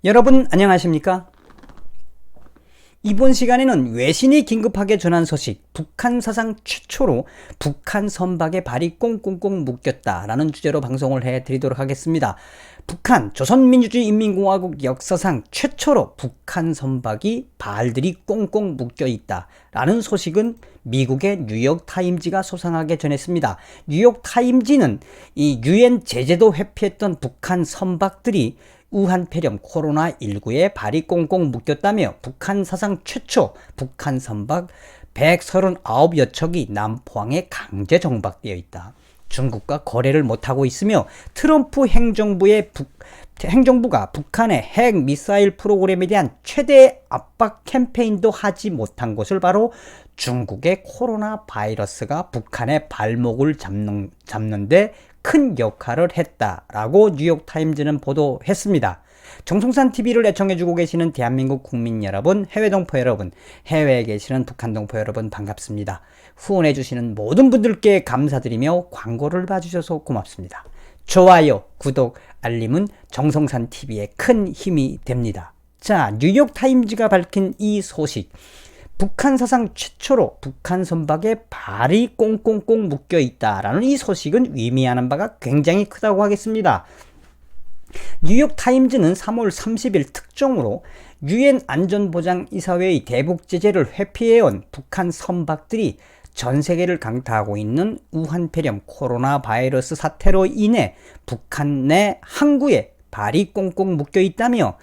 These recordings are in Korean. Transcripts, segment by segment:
여러분 안녕하십니까? 이번 시간에는 외신이 긴급하게 전한 소식, 북한 사상 최초로 북한 선박에 발이 꽁꽁꽁 묶였다라는 주제로 방송을 해드리도록 하겠습니다. 북한 조선민주주의인민공화국 역사상 최초로 북한 선박이 발들이 꽁꽁 묶여 있다라는 소식은 미국의 뉴욕타임즈가 소상하게 전했습니다. 뉴욕타임즈는 이 유엔 제재도 회피했던 북한 선박들이 우한폐렴 코로나19에 발이 꽁꽁 묶였다며 북한 사상 최초 북한 선박 139여 척이 남포항에 강제 정박되어 있다. 중국과 거래를 못하고 있으며 트럼프 행정부가 북한의 핵 미사일 프로그램에 대한 최대 압박 캠페인도 하지 못한 것을 바로 중국의 코로나 바이러스가 북한의 발목을 잡는데 큰 역할을 했다라고 뉴욕타임즈는 보도했습니다. 정성산TV를 애청해주고 계시는 대한민국 국민 여러분, 해외동포 여러분, 해외에 계시는 북한동포 여러분 반갑습니다. 후원해주시는 모든 분들께 감사드리며 광고를 봐주셔서 고맙습니다. 좋아요, 구독, 알림은 정성산TV에 큰 힘이 됩니다. 자, 뉴욕타임즈가 밝힌 이 소식. 북한 사상 최초로 북한 선박에 발이 꽁꽁꽁 묶여 있다라는 이 소식은 의미하는 바가 굉장히 크다고 하겠습니다. 뉴욕타임즈는 3월 30일 특종으로 유엔 안전보장이사회의 대북 제재를 회피해온 북한 선박들이 전 세계를 강타하고 있는 우한폐렴 코로나 바이러스 사태로 인해 북한 내 항구에 발이 꽁꽁 묶여 있다며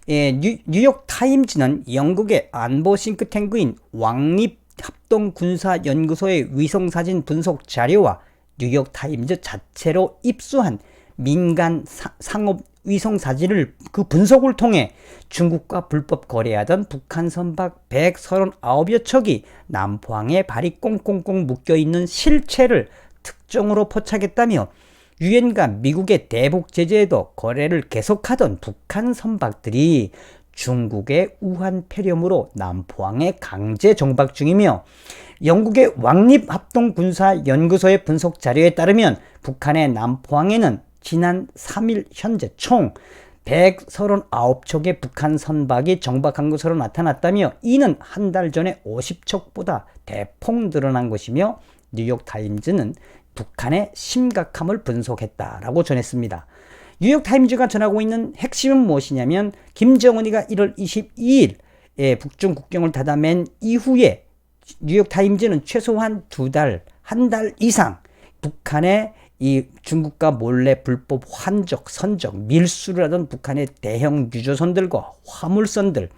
뉴욕타임즈는 영국의 안보 싱크탱크인 왕립합동군사연구소의 위성사진 분석 자료와 뉴욕타임즈 자체로 입수한 민간 상업 위성사진을 그 분석을 통해 중국과 불법 거래하던 북한 선박 139여 척이 남포항에 발이 꽁꽁꽁 묶여있는 실체를 특정으로 포착했다며 유엔과 미국의 대북 제재에도 거래를 계속하던 북한 선박들이 중국의 우한폐렴으로 남포항에 강제 정박 중이며 영국의 왕립합동군사연구소의 분석 자료에 따르면 북한의 남포항에는 지난 3일 현재 총 139척의 북한 선박이 정박한 것으로 나타났다며 이는 한 달 전에 50척보다 대폭 늘어난 것이며 뉴욕타임즈는 북한의 심각함을 분석했다라고 전했습니다. 뉴욕타임즈가 전하고 있는 핵심은 무엇이냐면 김정은이가 1월 22일 북중 국경을 닫아맨 이후에 뉴욕타임즈는 최소한 한 달 이상 북한의 이 중국과 몰래 불법 환적, 선적, 밀수를 하던 북한의 대형 유조선들과 화물선들,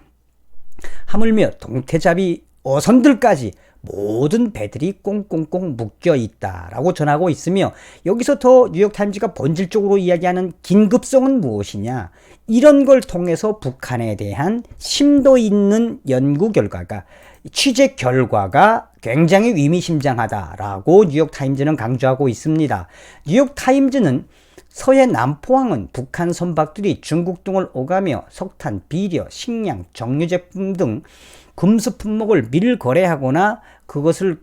하물며 동태잡이 어선들까지 모든 배들이 꽁꽁꽁 묶여 있다라고 전하고 있으며 여기서 더 뉴욕타임즈가 본질적으로 이야기하는 긴급성은 무엇이냐? 이런 걸 통해서 북한에 대한 심도 있는 연구 결과가 취재 결과가 굉장히 의미심장하다라고 뉴욕타임즈는 강조하고 있습니다. 뉴욕타임즈는 서해 남포항은 북한 선박들이 중국 등을 오가며 석탄, 비료, 식량, 정유제품 등 금수 품목을 밀거래하거나 그것을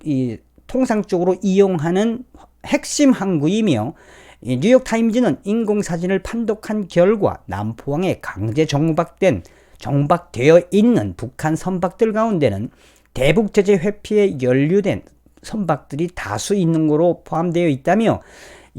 통상적으로 이용하는 핵심 항구이며 뉴욕타임즈는 인공사진을 판독한 결과 남포항에 강제 정박되어 있는 북한 선박들 가운데는 대북제재 회피에 연루된 선박들이 다수 있는 것으로 포함되어 있다며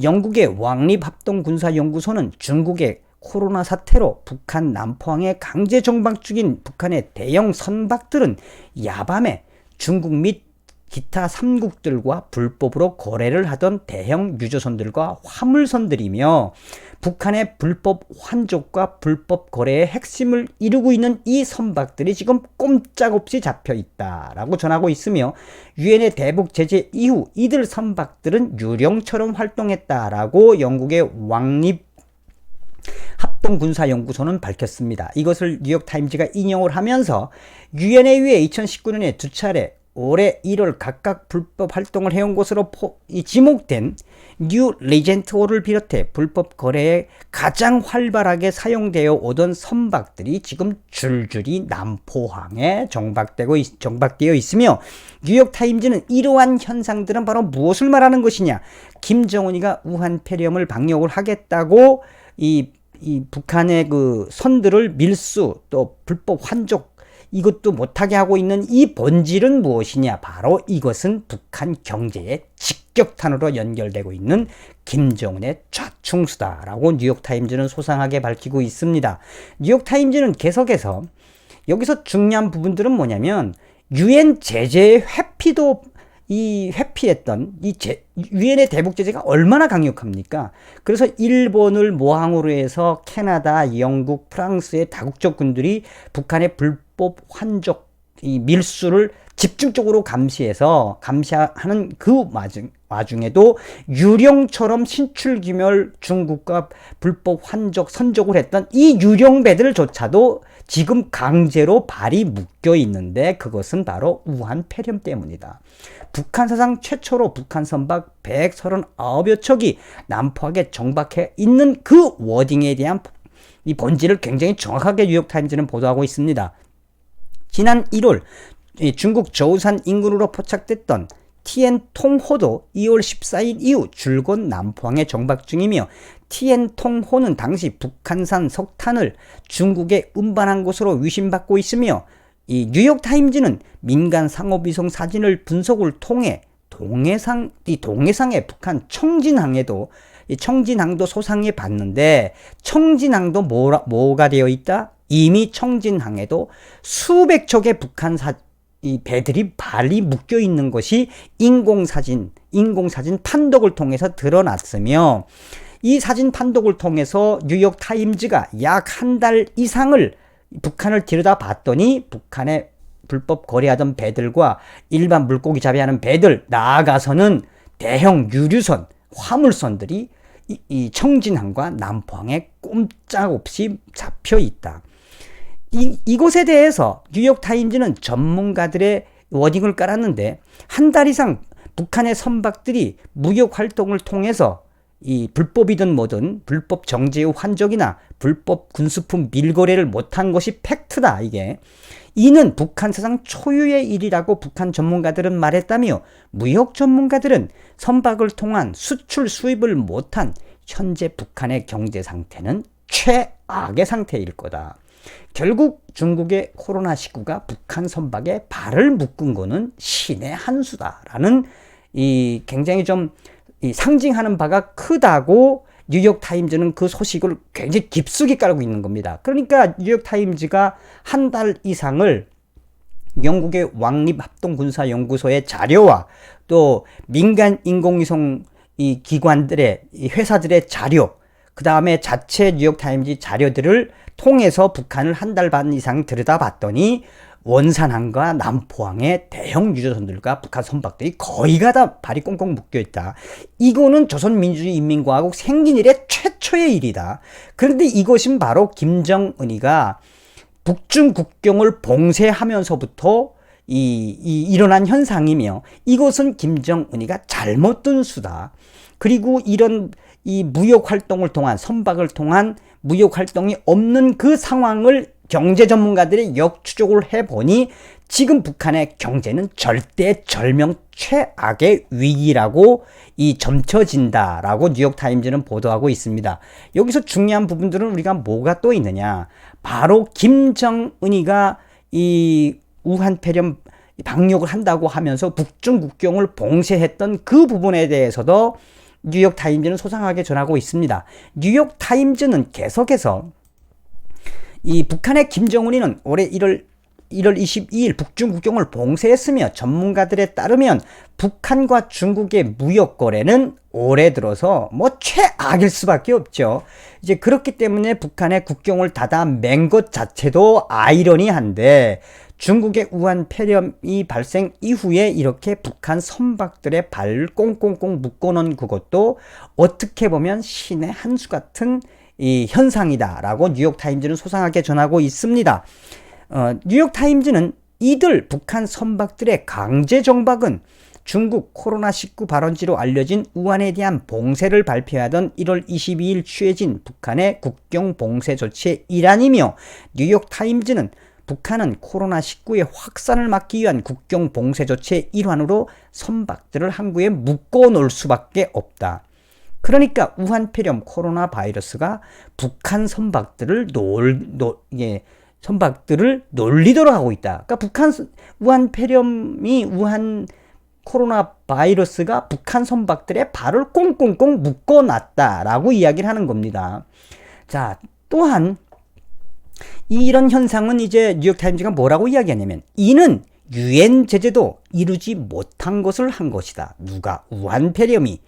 영국의 왕립합동군사연구소는 중국의 코로나 사태로 북한 남포항에 강제 정박 중인 북한의 대형 선박들은 야밤에 중국 및 기타 3국들과 불법으로 거래를 하던 대형 유조선들과 화물선들이며 북한의 불법 환족과 불법 거래의 핵심을 이루고 있는 이 선박들이 지금 꼼짝없이 잡혀 있다라고 전하고 있으며 유엔의 대북 제재 이후 이들 선박들은 유령처럼 활동했다라고 영국의 왕립 합동군사연구소는 밝혔습니다. 이것을 뉴욕타임즈가 인용을 하면서 유엔에 의해 2019년에 두 차례 올해 1월 각각 불법 활동을 해온 것으로 지목된 뉴 리젠트호를 비롯해 불법 거래에 가장 활발하게 사용되어 오던 선박들이 지금 줄줄이 남포항에 정박되어 있으며 뉴욕타임즈는 이러한 현상들은 바로 무엇을 말하는 것이냐? 김정은이가 우한폐렴을 방역을 하겠다고 이 북한의 그 선들을 밀수 또 불법 환족 이것도 못하게 하고 있는 이 본질은 무엇이냐? 바로 이것은 북한 경제의 직격탄으로 연결되고 있는 김정은의 좌충수다라고 뉴욕타임즈는 소상하게 밝히고 있습니다. 뉴욕타임즈는 계속해서 여기서 중요한 부분들은 뭐냐면 유엔 제재의 회피도 회피했던 유엔의 대북 제재가 얼마나 강력합니까? 그래서 일본을 모항으로 해서 캐나다, 영국, 프랑스의 다국적 군들이 북한의 불법 환족 밀수를 집중적으로 감시하는 그 와중에도 유령처럼 신출귀멸 중국과 불법 환족 선족을 했던 이 유령배들조차도 지금 강제로 발이 묶여 있는데 그것은 바로 우한 폐렴 때문이다. 북한 사상 최초로 북한 선박 139여 척이 남포항에 정박해 있는 그 워딩에 대한 이 본질을 굉장히 정확하게 뉴욕타임즈는 보도하고 있습니다. 지난 1월 중국 저우산 인근으로 포착됐던 티엔통호도 2월 14일 이후 줄곧 남포항에 정박 중이며 티엔통호는 당시 북한산 석탄을 중국에 운반한 것으로 위신받고 있으며 이 뉴욕타임즈는 민간 상업위성 사진을 분석을 통해 동해상의 북한 청진항도 소상해 봤는데 청진항도 뭐가 되어 있다? 이미 청진항에도 수백 척의 북한 이 배들이 발이 묶여 있는 것이 인공사진 판독을 통해서 드러났으며 이 사진 판독을 통해서 뉴욕타임즈가 약 한 달 이상을 북한을 들여다봤더니 북한에 불법 거래하던 배들과 일반 물고기 잡이하는 배들 나아가서는 대형 유류선, 화물선들이 이 청진항과 남포항에 꼼짝없이 잡혀 있다. 이곳에 대해서 뉴욕타임즈는 전문가들의 워딩을 깔았는데 한 달 이상 북한의 선박들이 무역 활동을 통해서 이 불법이든 뭐든 불법 정제 후 환적이나 불법 군수품 밀거래를 못한 것이 팩트다. 이는 북한 사상 초유의 일이라고 북한 전문가들은 말했다며 무역 전문가들은 선박을 통한 수출 수입을 못한 현재 북한의 경제 상태는 최악의 상태일 거다. 결국 중국의 코로나19가 북한 선박에 발을 묶은 거는 신의 한 수다라는 이 굉장히 좀 상징하는 바가 크다고 뉴욕타임즈는 그 소식을 굉장히 깊숙이 깔고 있는 겁니다. 그러니까 뉴욕타임즈가 한 달 이상을 영국의 왕립합동군사연구소의 자료와 또 민간 인공위성 기관들의 회사들의 자료, 그 다음에 자체 뉴욕타임즈 자료들을 통해서 북한을 한 달 반 이상 들여다봤더니 원산항과 남포항의 대형 유조선들과 북한 선박들이 거의가 다 발이 꽁꽁 묶여있다. 이거는 조선민주주의인민공화국 생긴 이래 최초의 일이다. 그런데 이것은 바로 김정은이가 북중 국경을 봉쇄하면서부터 일어난 현상이며 이것은 김정은이가 잘못 든 수다. 그리고 이런 무역 활동을 통한 선박을 통한 무역 활동이 없는 그 상황을 경제 전문가들이 역추적을 해보니 지금 북한의 경제는 절대절명 최악의 위기라고 점쳐진다라고 뉴욕타임즈는 보도하고 있습니다. 여기서 중요한 부분들은 우리가 뭐가 또 있느냐? 바로 김정은이가 이 우한 폐렴 방역을 한다고 하면서 북중 국경을 봉쇄했던 그 부분에 대해서도 뉴욕타임즈는 소상하게 전하고 있습니다. 뉴욕타임즈는 계속해서 이 북한의 김정은이는 올해 1월 22일 북중 국경을 봉쇄했으며 전문가들에 따르면 북한과 중국의 무역 거래는 올해 들어서 최악일 수밖에 없죠. 이제 그렇기 때문에 북한의 국경을 닫아 맨 것 자체도 아이러니한데 중국의 우한 폐렴이 발생 이후에 이렇게 북한 선박들의 발을 꽁꽁꽁 묶어놓은 그것도 어떻게 보면 신의 한 수 같은 이 현상이다라고 뉴욕타임즈는 소상하게 전하고 있습니다. 뉴욕타임즈는 이들 북한 선박들의 강제 정박은 중국 코로나19 발원지로 알려진 우한에 대한 봉쇄를 발표하던 1월 22일 취해진 북한의 국경 봉쇄 조치의 일환이며 뉴욕타임즈는 북한은 코로나19의 확산을 막기 위한 국경 봉쇄 조치의 일환으로 선박들을 항구에 묶어 놓을 수밖에 없다. 그러니까 우한폐렴 코로나 바이러스가 북한 선박들을 선박들을 놀리도록 하고 있다. 그러니까 우한폐렴이 우한 코로나 바이러스가 북한 선박들의 발을 꽁꽁꽁 묶어놨다라고 이야기를 하는 겁니다. 자, 또한 이런 현상은 이제 뉴욕타임즈가 뭐라고 이야기하냐면, 이는 유엔 제재도 이루지 못한 것을 한 것이다. 누가? 우한폐렴이.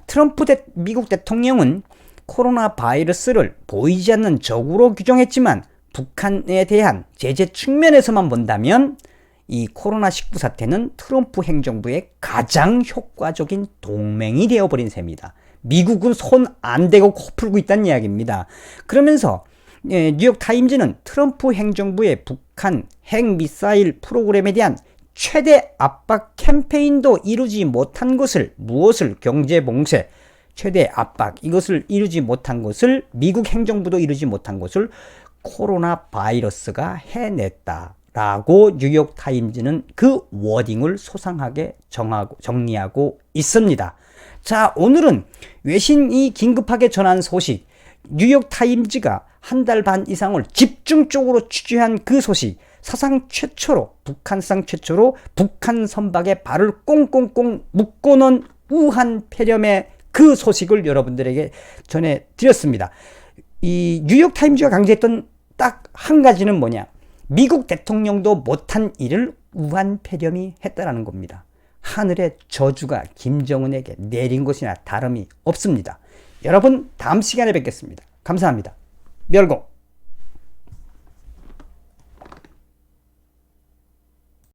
트럼프 미국 대통령은 코로나 바이러스를 보이지 않는 적으로 규정했지만 북한에 대한 제재 측면에서만 본다면 이 코로나19 사태는 트럼프 행정부의 가장 효과적인 동맹이 되어버린 셈입니다. 미국은 손 안 대고 코 풀고 있다는 이야기입니다. 그러면서 뉴욕타임즈는 트럼프 행정부의 북한 핵미사일 프로그램에 대한 최대 압박 캠페인도 이루지 못한 것을, 무엇을? 경제봉쇄, 최대 압박, 이것을 이루지 못한 것을, 미국 행정부도 이루지 못한 것을 코로나 바이러스가 해냈다 라고 뉴욕타임즈는 그 워딩을 소상하게 정리하고 있습니다. 자, 오늘은 외신이 긴급하게 전한 소식, 뉴욕타임즈가 한 달 반 이상을 집중적으로 취재한 그 소식, 북한상 최초로 북한 선박에 발을 꽁꽁꽁 묶어놓은 우한폐렴의 그 소식을 여러분들에게 전해드렸습니다. 이 뉴욕타임즈가 강조했던 딱 한 가지는 뭐냐? 미국 대통령도 못한 일을 우한폐렴이 했다라는 겁니다. 하늘의 저주가 김정은에게 내린 것이나 다름이 없습니다. 여러분, 다음 시간에 뵙겠습니다. 감사합니다. 멸공.